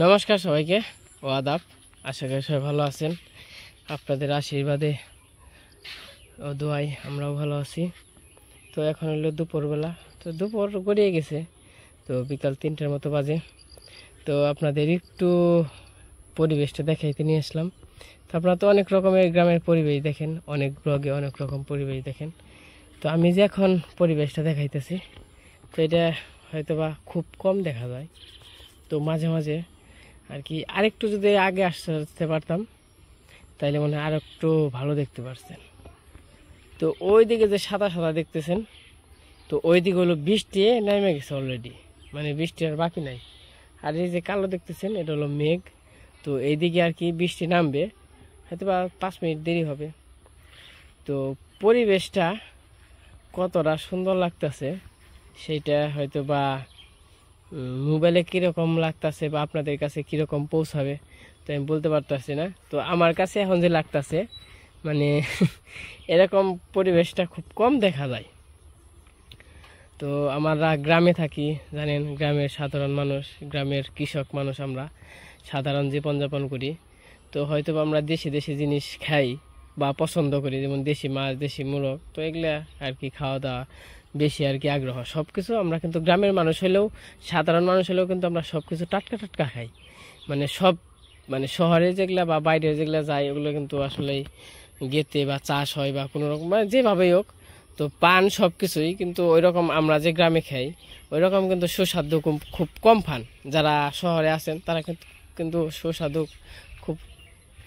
নমস্কার সবাইকে ও আদাব। আশা করি সবাই ভালো আছেন। আপনাদের আশীর্বাদে ও দোয়াই আমরাও ভালো আছি। তো এখন হলো দুপুরবেলা, তো দুপুর গড়িয়ে গেছে, তো বিকাল 3টার মতো বাজে। তো আপনাদের একটু পরিবেশটা দেখাইতে নিয়ে আসলাম। তো আপনারা তো অনেক রকমের গ্রামের পরিবেশ দেখেন, অনেক ব্লগে অনেক রকম পরিবেশ দেখেন। তো আমি যে এখন পরিবেশটা দেখাইতেছি, তো এটা হয়তো বা খুব কম দেখা যায়। তো মাঝে মাঝে আর কি আরেকটু যদি আগে আসতে পারতাম তাইলে মনে হয় আর একটু ভালো দেখতে পারছেন। তো ওই দিকে যে সাদা সাদা দেখতেছেন, তো ওই দিকে হলো বৃষ্টি নেমে গেছে অলরেডি, মানে বৃষ্টি আর বাকি নাই। আর এই যে কালো দেখতেছেন এটা হলো মেঘ। তো এইদিকে আর কি বৃষ্টি নামবে, হয়তো বা 5 মিনিট দেরি হবে। তো পরিবেশটা কতটা সুন্দর লাগতেছে সেইটা হয়তো বা মোবাইলে কীরকম লাগতেছে বা আপনাদের কাছে কীরকম পৌঁছাবে তো আমি বলতে পারতেছি না। তো আমার কাছে এখন যে লাগতেছে মানে এরকম পরিবেশটা খুব কম দেখা যায়। তো আমরা গ্রামে থাকি, জানেন, গ্রামের সাধারণ মানুষ, গ্রামের কৃষক মানুষ, আমরা সাধারণ জীবনযাপন করি। তো হয়তো আমরা দেশি দেশি জিনিস খাই বা পছন্দ করি, যেমন দেশি মাছ, দেশি মুরগ, তো এগুলা আর কি খাওয়া দাওয়া বেশি আর কি আগ্রহ। সব কিছু আমরা কিন্তু গ্রামের মানুষ হলেও, সাধারণ মানুষ হলেও কিন্তু আমরা সব কিছু টাটকা টাটকা খাই। মানে সব, মানে শহরে যেগুলা বা বাইরে যেগুলা যায় ওগুলো কিন্তু আসলে গেতে বা চাষ হয় বা কোনো রকম মানে যেভাবেই হোক, তো পান সব কিছুই কিন্তু ওই রকম আমরা যে গ্রামে খাই ওই রকম কিন্তু সুস্বাদু খুব কম খান। যারা শহরে আছেন তারা কিন্তু সুস্বাদু খুব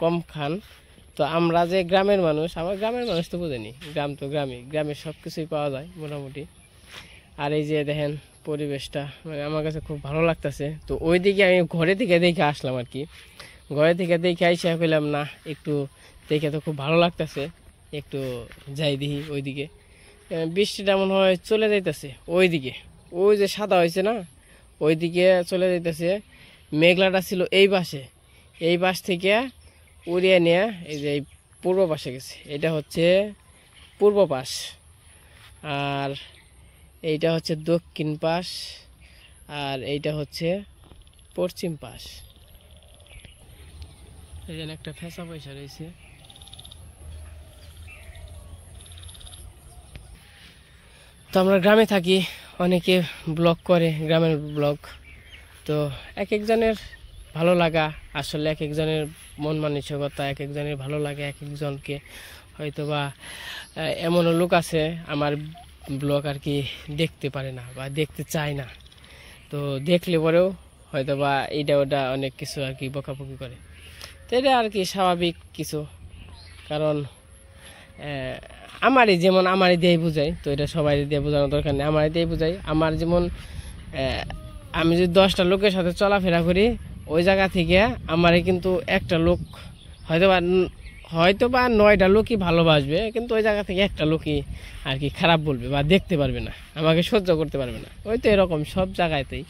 কম খান। তো আমরা যে গ্রামের মানুষ, আমার গ্রামের মানুষ তো বুঝেনি, গ্রাম তো গ্রামে, গ্রামের সব কিছুই পাওয়া যায় মোটামুটি। আর এই যে দেখেন পরিবেশটা, মানে আমার কাছে খুব ভালো লাগতেছে। তো ওই দিকে আমি ঘরে থেকে দেখে আসলাম আর কি, ঘরে থেকে দেখে আইসা পেলাম না একটু দেখে তো খুব ভালো লাগতেছে, একটু যাই দেখি ওইদিকে। বৃষ্টিটা মনে হয় চলে যাইতেছে ওইদিকে, ওই যে সাদা হয়েছে না ওইদিকে চলে যাইতেছে। মেঘলাটা ছিল এই পাশে, এই পাশ থেকে উড়িয়ে নিয়ে এই যে পূর্ব পাশে গেছে। এটা হচ্ছে পূর্ব পাশ, আর এইটা হচ্ছে দক্ষিণ পাশ, আর এইটা হচ্ছে পশ্চিম পাশ। এখানে একটা ফেসা পয়সা রয়েছে। তো আমরা গ্রামে থাকি, অনেকে ব্লগ করে, গ্রামের ব্লগ। তো এক একজনের ভালো লাগা আসলে এক একজনের মন মানসিকতা, এক একজনের ভালো লাগে এক একজনকে। হয়তো বা এমনও লোক আছে আমার ব্লগ আর কি দেখতে পারে না বা দেখতে চায় না, তো দেখলে পরেও হয়তো বা এইটা ওটা অনেক কিছু আর কি বকাবকি করে। তো এটা আর কি স্বাভাবিক কিছু, কারণ আমারই যেমন আমারই দিয়ে বুঝাই, তো এটা সবাই দিয়ে বোঝানোর দরকার নেই, আমারই দিয়ে বুঝাই। আমার যেমন আমি যদি 10টা লোকের সাথে চলাফেরা করি, ওই জায়গা থেকে আমারই কিন্তু একটা লোক হয়তো বা 9টা লোকই ভালোবাসবে, কিন্তু ওই জায়গা থেকে একটা লোকই আর কি খারাপ বলবে বা দেখতে পারবে না, আমাকে সহ্য করতে পারবে না। ওই তো এরকম সব জায়গাতেই,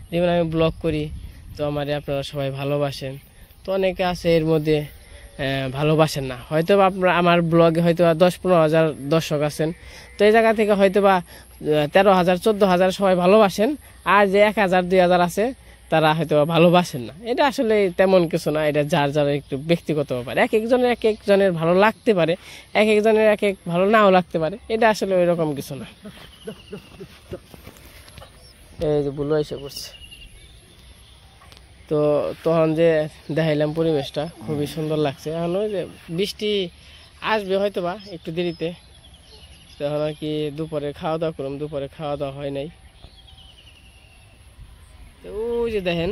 যেমন আমি ব্লগ করি, তো আমারে আপনারা সবাই ভালোবাসেন। তো অনেকে আছে এর মধ্যে ভালোবাসেন না, হয়তো বা আপনারা আমার ব্লগে হয়তো 10-15 হাজার দর্শক আছেন, তো এই জায়গা থেকে হয়তো বা 13,000 14,000 সবাই ভালোবাসেন, আর যে 1,000 2,000 আছে তারা হয়তো ভালোবাসেন না। এটা আসলে তেমন কিছু না, এটা যার যার একটু ব্যক্তিগত ব্যাপার। এক একজনের এক একজনের ভালো লাগতে পারে, এক একজনের এক এক ভালো নাও লাগতে পারে, এটা আসলে ওই রকম কিছু না। এই যে বুলো এসে পড়ছে। তো তখন যে দেখাইলাম পরিবেশটা খুবই সুন্দর লাগছে। এখন ওই যে বৃষ্টি আসবে হয়তো বা একটু দেরিতে, তখন আর কি দুপুরে খাওয়া দাওয়া করলাম, দুপুরে খাওয়া দাওয়া হয় নাই। তো ওই যে দেখেন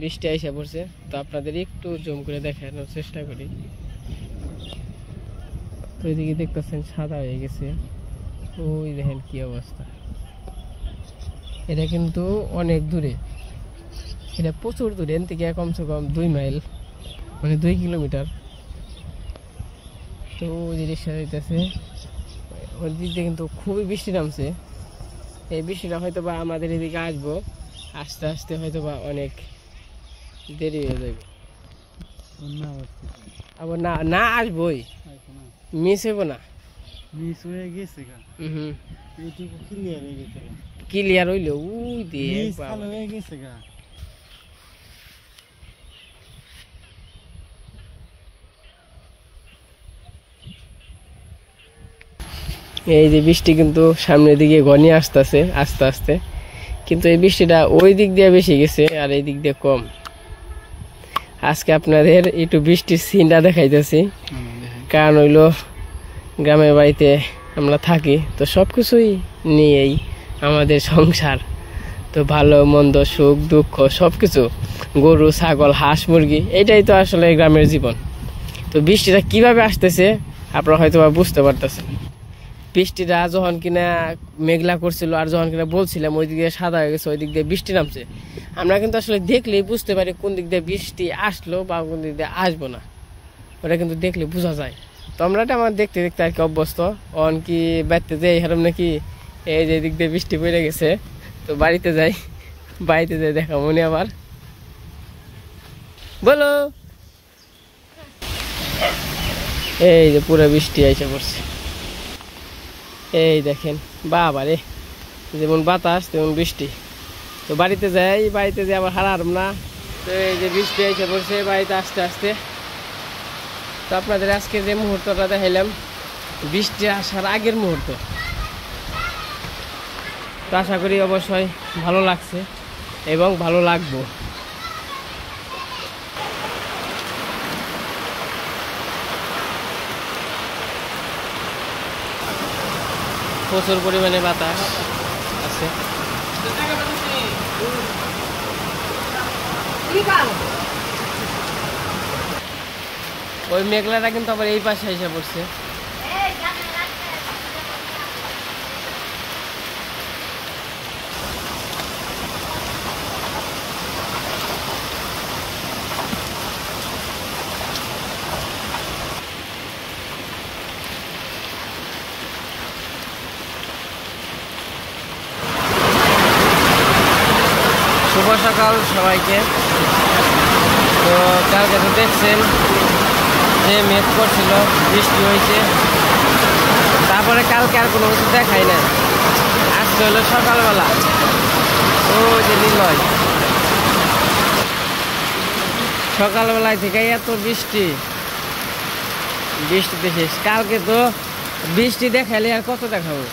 বৃষ্টি এসে পড়ছে, তো আপনাদের একটু জুম করে দেখানোর চেষ্টা করি। তো ওইদিকে দেখতেছেন সাদা হয়ে গেছে, ওই দেখেন কি অবস্থা। এটা কিন্তু অনেক দূরে, এটা প্রচুর দূরে, এন থেকে কমসে কম 2 মাইল, মানে 2 কিলোমিটার। তো ওই যে রিক্সা যাইতেছে, ওই দিক দিয়ে কিন্তু খুবই বৃষ্টি নামছে। এই বৃষ্টিটা হয়তো বা আমাদের এদিকে আসবো, আস্তে আস্তে হয়তো বা অনেক দেরি হয়ে যাবে, আবার না না আসবোই, মিস হইব না। মিস হয়ে গেছে গা, হুম, এইটুকু ক্লিয়ার হয়ে গেছে গা, ক্লিয়ার হইলো, উই দিয়ে মিস ভালো হয়ে গেছে গা। এই যে বৃষ্টি কিন্তু সামনের দিকে ঘনিয়ে আসতেছে আস্তে আস্তে, কিন্তু এই বৃষ্টিটা ওই দিক দিয়ে বেশি গেছে আর এই দিক দিয়ে কম। আজকে আপনাদের একটু বৃষ্টির সিনটা দেখাইতেছি, কারণ হইলো গ্রামের বাড়িতে আমরা থাকি, তো সব কিছুই নিয়েই আমাদের সংসার। তো ভালো মন্দ সুখ দুঃখ সব কিছু, গরু ছাগল হাঁস মুরগি, এটাই তো আসলে গ্রামের জীবন। তো বৃষ্টিটা কিভাবে আসতেছে আপনারা হয়তো বুঝতে পারতেছেন। বৃষ্টিটা যখন কিনা মেঘলা করছিল আর যখন কিনা বলছিলাম ওই দিক দিয়ে সাদা হয়ে গেছে, ওই দিক দিয়ে বৃষ্টি নামছে, আমরা কিন্তু আসলে দেখলেই বুঝতে পারি কোন দিক দিয়ে বৃষ্টি আসলো বা কোন দিক দিয়ে আসবো না, ওটা কিন্তু দেখলে বোঝা যায়। তো আমরা এটা আমার দেখতে দেখতে আর কি অভ্যস্ত। অন কি বাড়িতে যাই হারাম নাকি এই যে দিক দিয়ে বৃষ্টি পড়ে গেছে, তো বাড়িতে যাই, বাড়িতে যাই দেখা মনে আবার বলো। এই যে পুরো বৃষ্টি এসে পড়ছে, এই দেখেন বাবা রে, যেমন বাতাস তেমন বৃষ্টি। তো বাড়িতে যাই, বাড়িতে যাই আবার হারাম না। তো এই যে বৃষ্টি এসে পড়ছে বাড়িতে আসতে আসতে। তো আপনাদের আজকে যে মুহূর্তটা দেখাইলাম বৃষ্টি আসার আগের মুহূর্ত, তো আশা করি অবশ্যই ভালো লাগছে এবং ভালো লাগবো। প্রচুর পরিমাণে বাতাস আছে। ওই মেঘলাটা কিন্তু আবার এই পাশে এসে পড়ছে। শুভ সকাল সবাইকে। তো কালকে তো দেখছেন যে মেঘ করছিল, বৃষ্টি হয়েছে, তারপরে কালকে আর কোনো কিছু দেখাই নাই। আজকে হলো সকালবেলা, ও যে নিলয় সকালবেলায় থেকে এত বৃষ্টি, বৃষ্টিতে শেষ। কালকে তো বৃষ্টি দেখাইলে আর কত দেখাবো,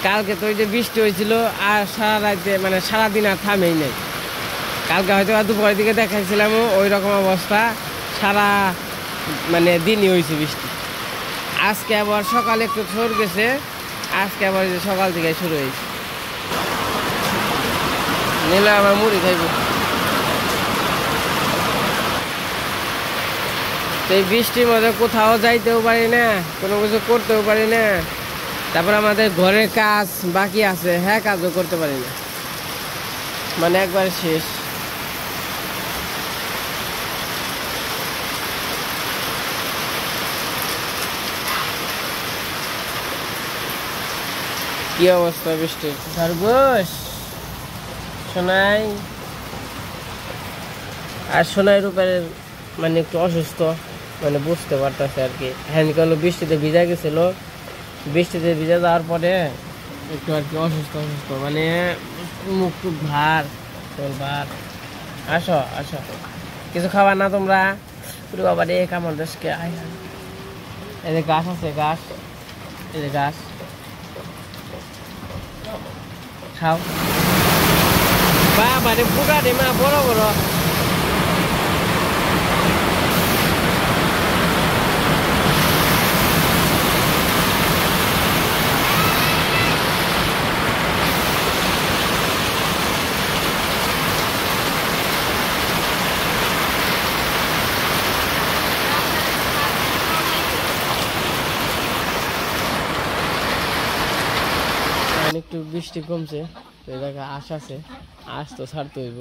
কালকে তো ওই যে বৃষ্টি হয়েছিল আর সারা রাতে মানে সারাদিন আর থামেই নাই। কালকে হয়তো দুপুরের দিকে দেখাইছিলাম ওই রকম অবস্থা, সারা মানে দিনই হয়েছে বৃষ্টি। আজকে আবার সকালে একটু সর গেছে, আজকে আবার সকাল থেকে শুরু হয়েছে। নিলে আবার মুড়ি খাইব। এই বৃষ্টির মধ্যে কোথাও যাইতেও পারি না, কোনো কিছু করতেও পারি না, তারপর আমাদের ঘরের কাজ বাকি আছে, হ্যাঁ কাজও করতে পারি না, মানে একবার শেষ। কি অবস্থা বৃষ্টির। খরগোশ সোনাই আর সোনাইয়ের উপরে মানে একটু অসুস্থ, মানে বুঝতে পারতেছে আর কি। হ্যাঁ কালো বৃষ্টিতে ভিজা গেছিল, বৃষ্টিতে ভিজা যাওয়ার পরে একটু আর কি অসুস্থ অসুস্থ, মানে মুখ টুক ভার ভার। আসো আসো, কিছু খাবার না তোমরা? পুরো বাবা রে কামড় দেশকে। এই যে গাছ আছে, গাছ, এই যে গাছ খাও। বাবা রে পোকা রে মা, বড় বড়। একটু বৃষ্টি কমছে, তো এলাকা আশ আছে, আশ তো ছাড়তে হইব,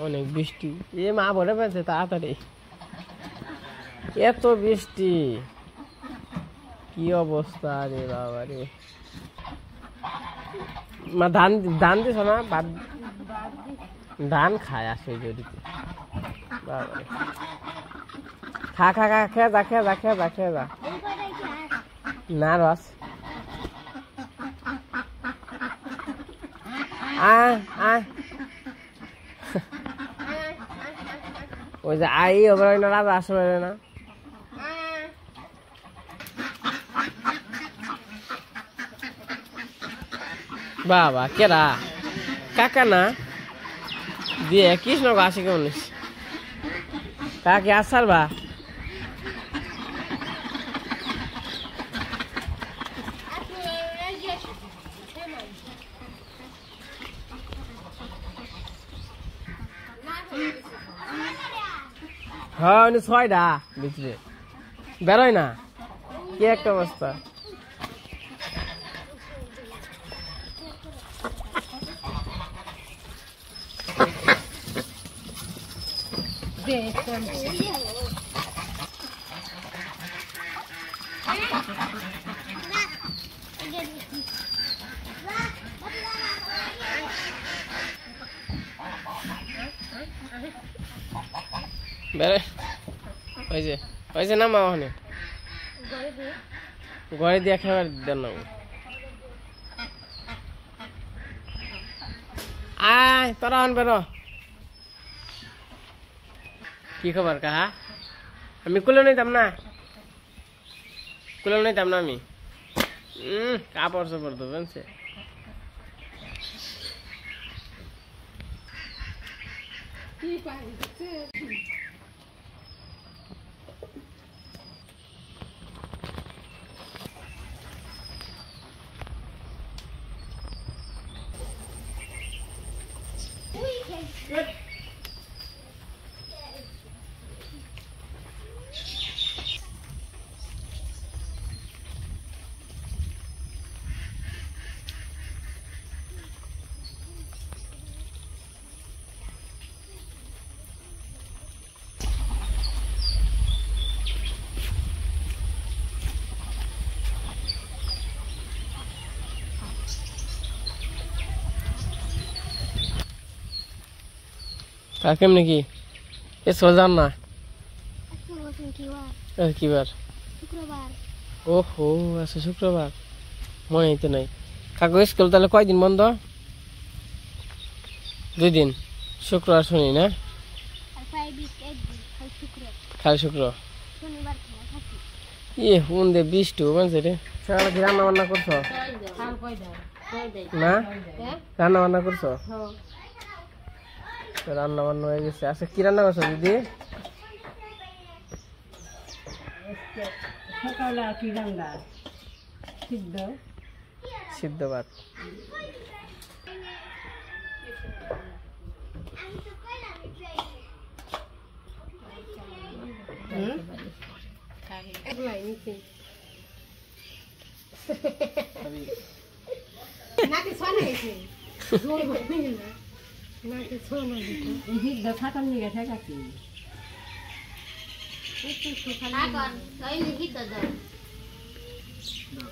অনেক বৃষ্টি। এ মা ভরে পেয়েছে তাড়াতাড়ি, এত বৃষ্টি, কি অবস্থা রে বাবা রে। মা ধান ধান দিছ না? ধান খায় আসে জড়িতে, বাবা রে। খা খা খা, খেয়ে যা খেয়ে যা খেয়ে যা খেয়ে যা। না রস ওই যে আই ওবার না রাজা আসবে না। বাবা কেরা কাকা না দিয়ে কৃষ্ণ আসে কেমন কাকে আসার বা হ্যাঁ ছয়টা ভিতরে বেরোয় না কি একটা অবস্থা বেড়ে হয়েছে না মা ওখানে ঘরে দিয়ে খাবার দেন না আয় তোরা হন বেরো কি খবর কাহা আমি কুলে নিতাম না আমি কাপড় সাপড় তো বুঝছে তা কেমনি কি এ সোজান না কি বার ওহো আচ্ছা শুক্রবার মনে হইতে নাই কাকু স্কুল তাহলে কয়দিন বন্ধ 2 দিন শুক্রবার শুনি না খালি শুক্র ইয়ে ফোন দে বৃষ্টি বলছে রে সকালে কি রান্না বান্না করছো না রান্না বান্না করছো রান্না বান্না হয়ে গেছে আচ্ছা কি রান্না করছো দিদি সিদ্ধ ভাত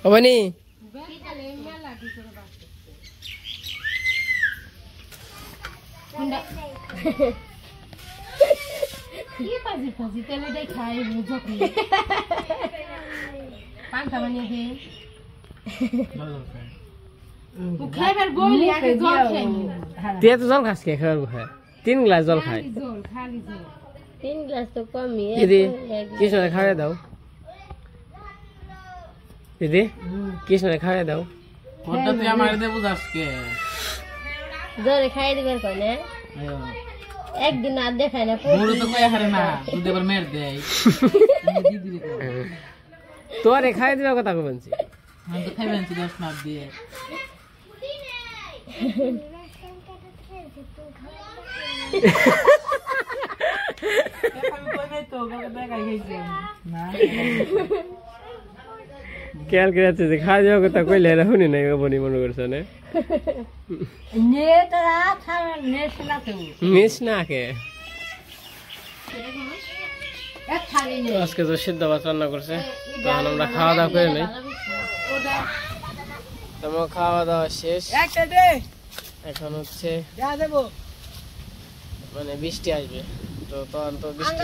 Apa nih? Iya pasti tele dai khai bujok ni. Panta mani he. ও খাইবার বইলি আগে জল খাই তে তো জল খাস কে খাবার খায় 3 গ্লাস জল খায় খালি জল 3 গ্লাস তো কমই দিদি কৃষ্ণরে খাওয়া দাও দিদি কৃষ্ণরে খাওয়া দাও ওটা তুই আমার দে বুঝাস কে জোরে খাই দিবেন কোনে একদিন আর দেখায় না মুড়ো তো কই হারে না তুই দেবার মের দেই দিদি রে তোরে খাই দিবা কথা কইছি আমি তো খাইবেন তুই 10 মাপ দিয়ে কেয়াল করে আছে যে খাওয়া যাওয়া কথা কইলে এরা শুনি নাই বনি মনে করছে না মিস না কে আজকে তো সিদ্ধ ভাত রান্না করছে তখন আমরা খাওয়া দাওয়া করে নাই তোমার খাওয়া দাওয়া শেষ এখন হচ্ছে মানে বৃষ্টি আসবে তো তখন তো বৃষ্টি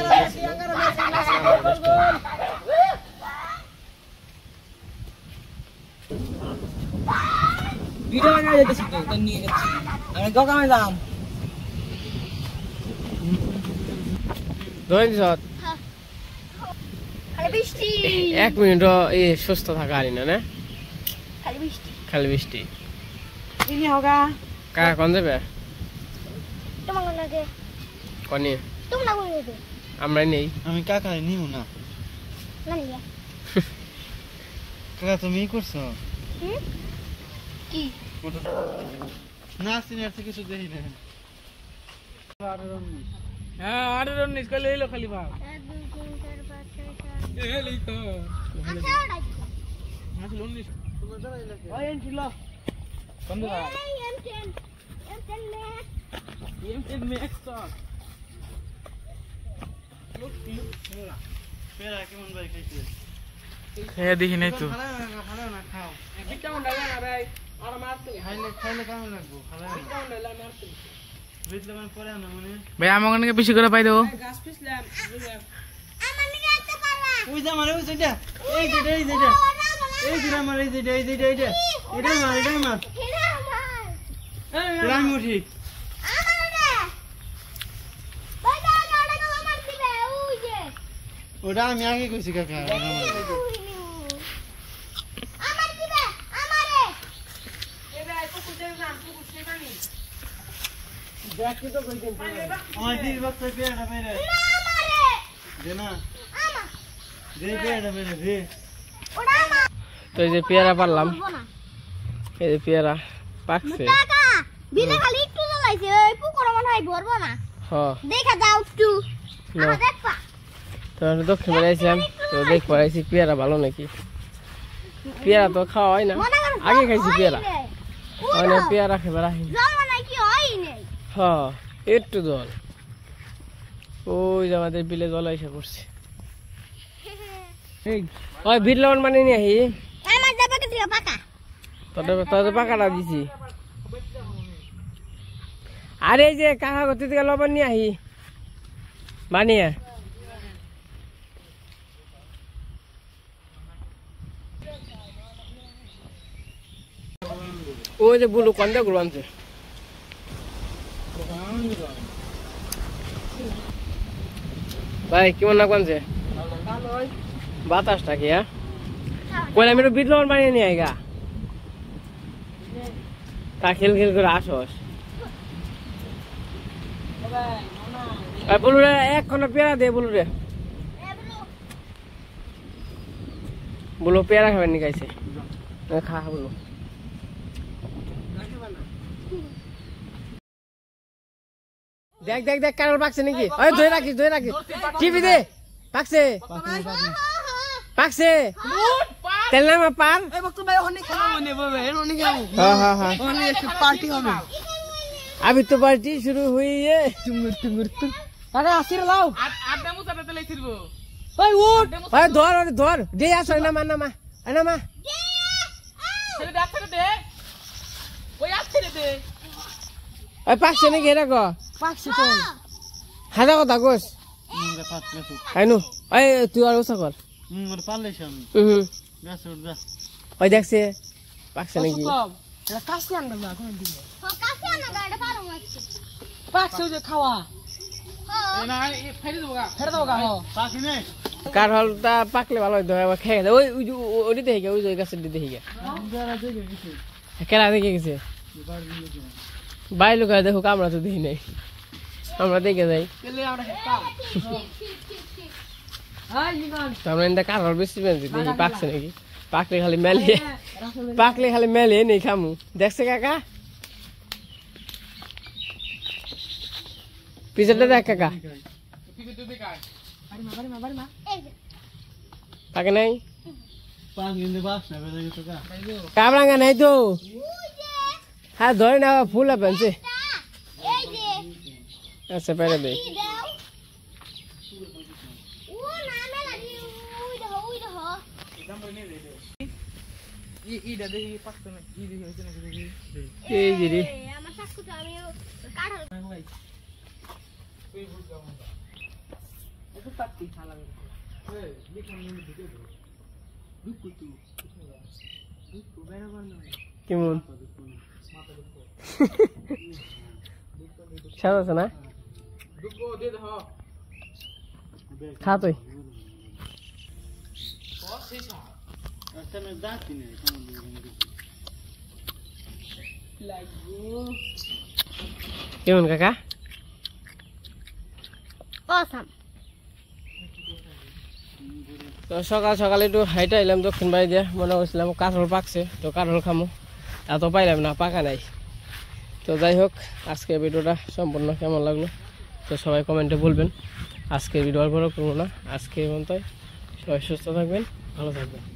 ভিডিও বানাই যাইতেছি তো তাই নিয়ে যাচ্ছি আমি দোকানে যাম ধরে দিছ খালি বৃষ্টি 1 মিনিট এই সুস্থ থাকা আরি না খালি বৃষ্টি খালি বৃষ্টি ini hoga কাকা কোন যাবে তোমার লাগে কনি তোমরা কোন যাবে আমরা নেই আমি কাকা নিব না না নিয়া কাকা তুমি করছো কি না সিনিয়র থেকে কিছু দেখি না হ্যাঁ 18 কইলে হইলো খালি ভাব 1 2 3 4 5 6 7 এই তো আচ্ছা ওটাই আসলে 19 ওই এন ছিল কোন দা M10 এম ম্যাক্স তো পেরা কেমন ভাই খাইছে হ্যাঁ দেখি নাই তো ভালো না খাও কেমন লাগে না ভাই আর মারতে খাইলে কেমন লাগবো ভালো না কেমন লাগে মারতে বুঝলে মানে পরে না মনে ভাই আমাকে বেশি করে পাই দেবো গাছ পিছলাম আমার নিয়ে আসতে পারবা ওই যে আমার ওই যেটা এই যেটা এই যেটা এই যেটা আমার এই যেটা এই যেটা এইটা এটা মার হেরা আমার রাম উঠি আমার রে ভাই দাঁড়া আমার দিবে ওই যে ওটা আমি আগে কইছি কাকা আমার দিবে আমারে আমার দিদি বাচ্চা পেয়ারা পেরে না আমারে দে না আমার দে পেয়ারা পেরে দে ওটা আমার তো এই যে পেয়ারা পারলাম বলবো না এই যে পেয়ারা পাকছে কাকা বিলে খালি একটু জ্বলাইছে ওই পুকুর মনে হয় ভরবো না হ দেখা যাও একটু না। আমার দেখবা তো আমরা দক্ষিণ বেড়াইছিলাম তো দেখ পড়াইছি পেয়ারা ভালো নাকি পেয়ারা তো খাওয়া হয় না মনে করো আগে খাইছি পেয়ারা ওই মানে পেয়ারা খেয়ে রাখি জল মানে কি হয় নাই হ একটু জল ওই যে আমাদের বিলে জল এসে করছে ওই বিট লবণ মানে নিয়ে আহি আমার যাবে কি থেকে পাকা তোদের পাকাটা দিছি আরে এই যে কাকা গতি থেকে লবণ নিয়ে আহি বানিয়ে ওই যে বুলু কন্দা গুলো আনছে ভাই কেমন না কনছে বাতাসটা কি হ্যাঁ কইলে আমি বিট লবণ বানিয়ে নিয়ে আইগা তা খেল খেল করে আসস বলু রে এক খন্ড পেয়ারা দে বলু রে বলো পেয়ারা খাবেন নি খাইছে খা বলো দেখ দেখ দেখ কারোর পাকছে নাকি ওই ধরে রাখিস টিভি দে পাকছে পাকছে তেল নামা পার হ্যাঁ পার্টি হবে अभी तो पार्टी शुरू हुई है কাকা আসির লাও আড্ডা মুতাতে তেলে ছিড়বো ওই উঠ ওই ধর দে আসো না মা ছেড়ে দে ওই আসছে দে ওই পাকছে নাকি এরা গো পাকছে তো হাজা কথা গোস মুঙ্গা পাতলে তো আইনু ওই তুই আর ওসা কর মুঙ্গা পারলেছ আমি হুম গাছ উঠ যা ওই দেখছে পাকছে নাকি এটা কাছে আনবা না কোন দিকে কাছে না গাড়ি পারো মারছে পাকছে যে খাওয়া না ফেরে দেবো গা পাখি নেই কার হলটা পাকলে ভালো হইতো এবার খেয়ে দে ওই ওই দিতে হিগে ওই যে গাছের দিতে হিগে কেনা দেখে গেছে বাইরে লোক দেখো আমরা তো দেখি নাই আমরা দেখে যাই তেলে আমরা খাও হাই নিগান তো আমরা এটা কার হল বেশি বেশি দেখি পাকছে নাকি পাকলে খালি মেলে নেই খামু দেখছে কাকা পিছনটা দেখ কাকা এই যে পাকে নাই পাঁচ দিন বাস না বেড়ে গেছে কা কামরাঙ্গা নাই তো ওই যে হ্যাঁ ধরে না ফুল পেনছে এই যে আচ্ছা পেরে দে কি দাও ও না মেলা দি ওই দেখো ইটা দেখি পাকছে না ই দেখি হইছে না দেখি এই যে রে আমার শাশুড়ি আমি কাঠাল এটা পাকতি খালা কেমন স্বাদ আছে না খা তুই আচ্ছা আমি যাচ্ছি না কেমন কাকা? অসাম। তো সকাল সকালে একটু হাইটা এলাম দক্ষিণ বাড়ি দিয়ে, মনে করছিলাম কাঁঠাল পাকছে, তো কাঁঠাল খামো, এত পাইলাম না, পাকা নাই। তো যাই হোক, আজকে ভিডিওটা সম্পূর্ণ কেমন লাগলো তো সবাই কমেন্টে বলবেন। আজকের ভিডিও আর বড় করবো না, আজকে এই পর্যন্তই। সবাই সুস্থ থাকবেন, ভালো থাকবেন।